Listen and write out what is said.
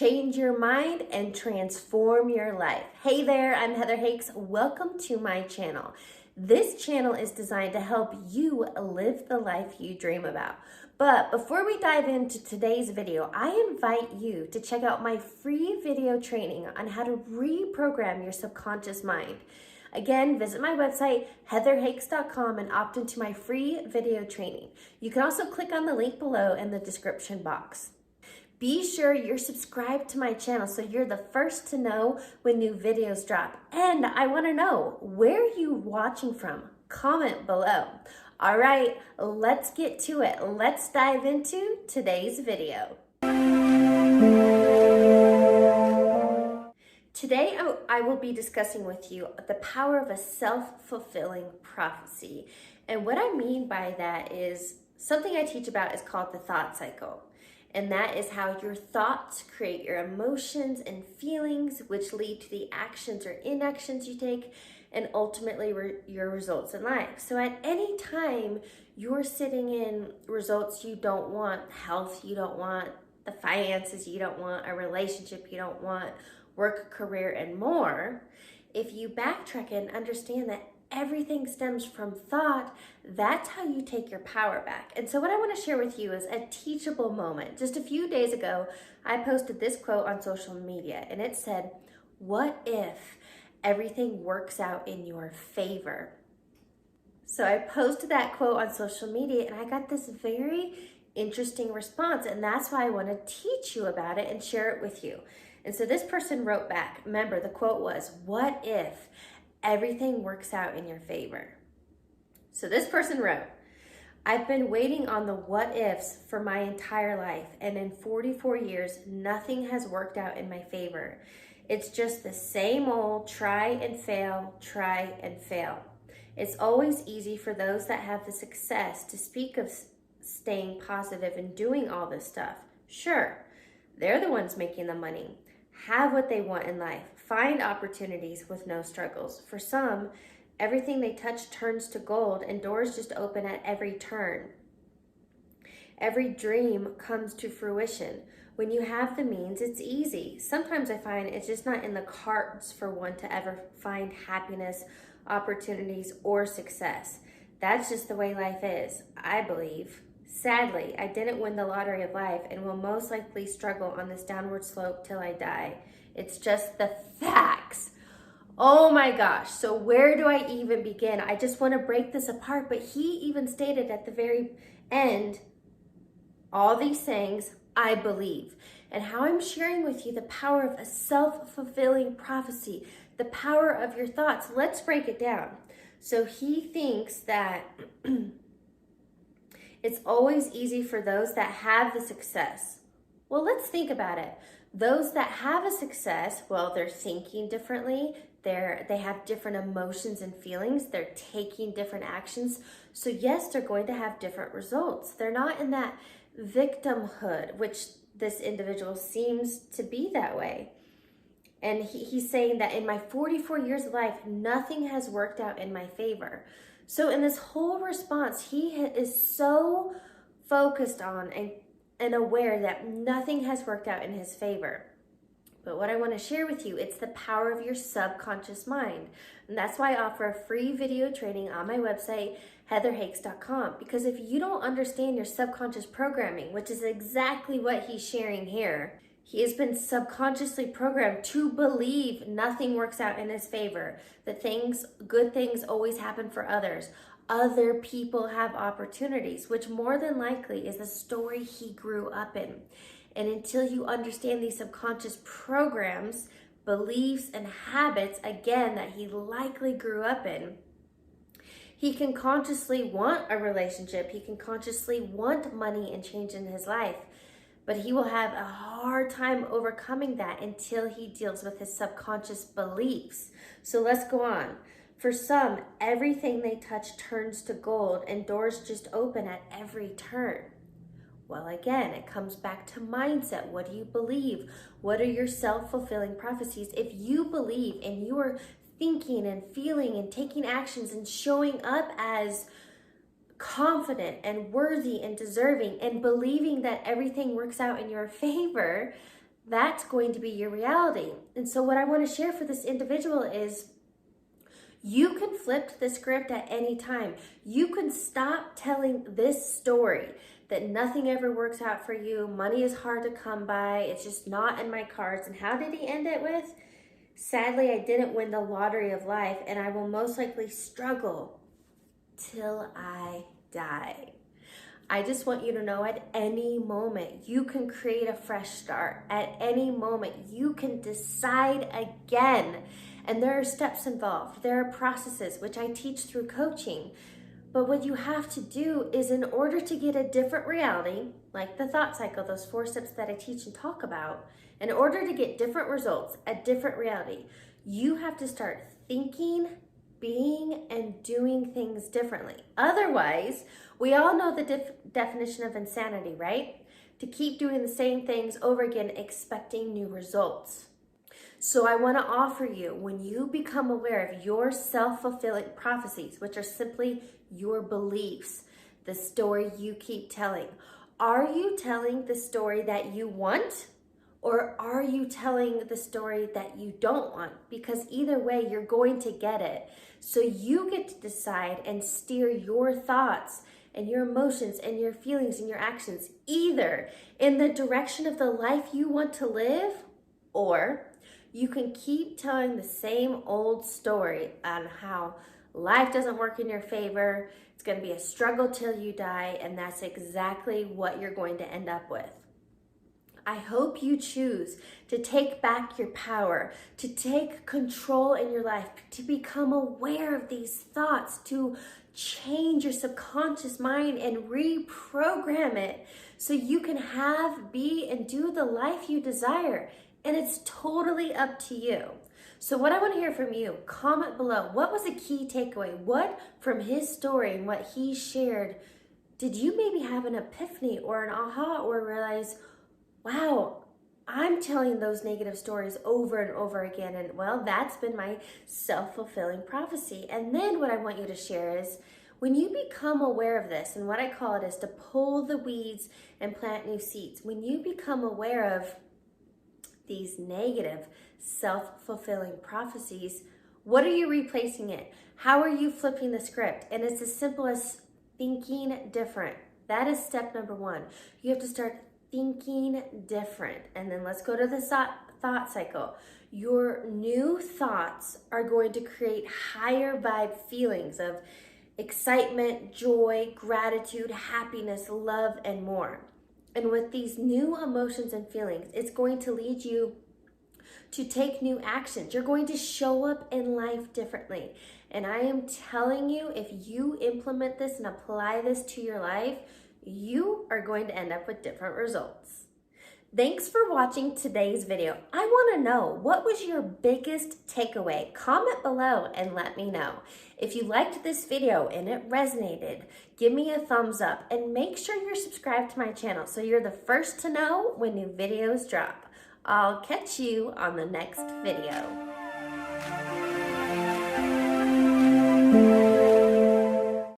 change your mind, and transform your life. Hey there, I'm Heather Hakes. Welcome to my channel. This channel is designed to help you live the life you dream about. But before we dive into today's video, I invite you to check out my free video training on how to reprogram your subconscious mind. Again, visit my website, heatherhakes.com, and opt into my free video training. You can also click on the link below in the description box. Be sure you're subscribed to my channel so you're the first to know when new videos drop. And I want to know, where are you watching from? Comment below. All right, let's get to it. Let's dive into today's video. Today, I will be discussing with you the power of a self-fulfilling prophecy. And what I mean by that is something I teach about is called the thought cycle. And that is how your thoughts create your emotions and feelings, which lead to the actions or inactions you take, and ultimately your results in life. So at any time you're sitting in results you don't want, health you don't want, the finances you don't want, a relationship you don't want, work, career, and more, if you backtrack and understand that everything stems from thought, that's how you take your power back. And so what I want to share with you is a teachable moment. Just a few days ago, I posted this quote on social media, and it said, "What if everything works out in your favor?" So I posted that quote on social media, and I got this very interesting response, and that's why I want to teach you about it and share it with you. And so this person wrote back, remember the quote was, "What if everything works out in your favor?" So this person wrote, "I've been waiting on the what ifs for my entire life, and in 44 years, nothing has worked out in my favor. It's just the same old try and fail, try and fail. It's always easy for those that have the success to speak of staying positive and doing all this stuff. Sure, they're the ones making the money, have what they want in life, find opportunities with no struggles. For some, everything they touch turns to gold and doors just open at every turn. Every dream comes to fruition. When you have the means, it's easy. Sometimes I find it's just not in the cards for one to ever find happiness, opportunities, or success. That's just the way life is, I believe. Sadly, I didn't win the lottery of life and will most likely struggle on this downward slope till I die. It's just the facts." Oh my gosh, so where do I even begin? I just want to break this apart, but he even stated at the very end, all these things I believe. And how I'm sharing with you the power of a self-fulfilling prophecy, the power of your thoughts. Let's break it down. So he thinks that it's always easy for those that have the success. Well, let's think about it. Those that have a success, well, they're thinking differently. They have different emotions and feelings. They're taking different actions. So yes, they're going to have different results. They're not in that victimhood, which this individual seems to be that way. And he's saying that in my 44 years of life, nothing has worked out in my favor. So in this whole response, he is so focused on and aware that nothing has worked out in his favor. But what I want to share with you, it's the power of your subconscious mind. And that's why I offer a free video training on my website, heatherhakes.com. Because if you don't understand your subconscious programming, which is exactly what he's sharing here, he has been subconsciously programmed to believe nothing works out in his favor, that good things always happen for others. Other people have opportunities, which more than likely is the story he grew up in. And until you understand these subconscious programs, beliefs, and habits, again, that he likely grew up in, he can consciously want a relationship. He can consciously want money and change in his life. But he will have a hard time overcoming that until he deals with his subconscious beliefs. So let's go on. For some, everything they touch turns to gold and doors just open at every turn. Well, again, it comes back to mindset. What do you believe? What are your self-fulfilling prophecies? If you believe and you are thinking and feeling and taking actions and showing up as confident and worthy and deserving and believing that everything works out in your favor, that's going to be your reality. And so what I want to share for this individual is you can flip the script at any time. You can stop telling this story that nothing ever works out for you, money is hard to come by, it's just not in my cards. And how did he end it with? Sadly, I didn't win the lottery of life, and I will most likely struggle till I die. I just want you to know at any moment you can create a fresh start. At any moment you can decide again. And there are steps involved. There are processes, which I teach through coaching. But what you have to do is, in order to get a different reality, like the thought cycle, those 4 steps that I teach and talk about, in order to get different results, a different reality, you have to start thinking, being, and doing things differently. Otherwise, we all know the definition of insanity, right? To keep doing the same things over again, expecting new results. So I want to offer you, when you become aware of your self-fulfilling prophecies, which are simply your beliefs, the story you keep telling, are you telling the story that you want, or are you telling the story that you don't want? Because either way, you're going to get it. So you get to decide and steer your thoughts and your emotions and your feelings and your actions either in the direction of the life you want to live, or you can keep telling the same old story on how life doesn't work in your favor, it's going to be a struggle till you die, and that's exactly what you're going to end up with. I hope you choose to take back your power, to take control in your life, to become aware of these thoughts, to change your subconscious mind and reprogram it so you can have, be, and do the life you desire. And it's totally up to you. So what I want to hear from you, comment below. What was a key takeaway? What from his story and what he shared, did you maybe have an epiphany or an aha, or realize, wow, I'm telling those negative stories over and over again, and well, that's been my self-fulfilling prophecy. And then what I want you to share is, when you become aware of this, and what I call it is to pull the weeds and plant new seeds. When you become aware of these negative self-fulfilling prophecies, what are you replacing it? How are you flipping the script? And it's as simple as thinking different. That is step number 1. You have to start thinking different. And then let's go to the thought cycle. Your new thoughts are going to create higher vibe feelings of excitement, joy, gratitude, happiness, love, and more. And with these new emotions and feelings, it's going to lead you to take new actions. You're going to show up in life differently. And I am telling you, if you implement this and apply this to your life, you are going to end up with different results. Thanks for watching today's video. I want to know, what was your biggest takeaway? Comment below and let me know. If you liked this video and it resonated, give me a thumbs up and make sure you're subscribed to my channel so you're the first to know when new videos drop. I'll catch you on the next video.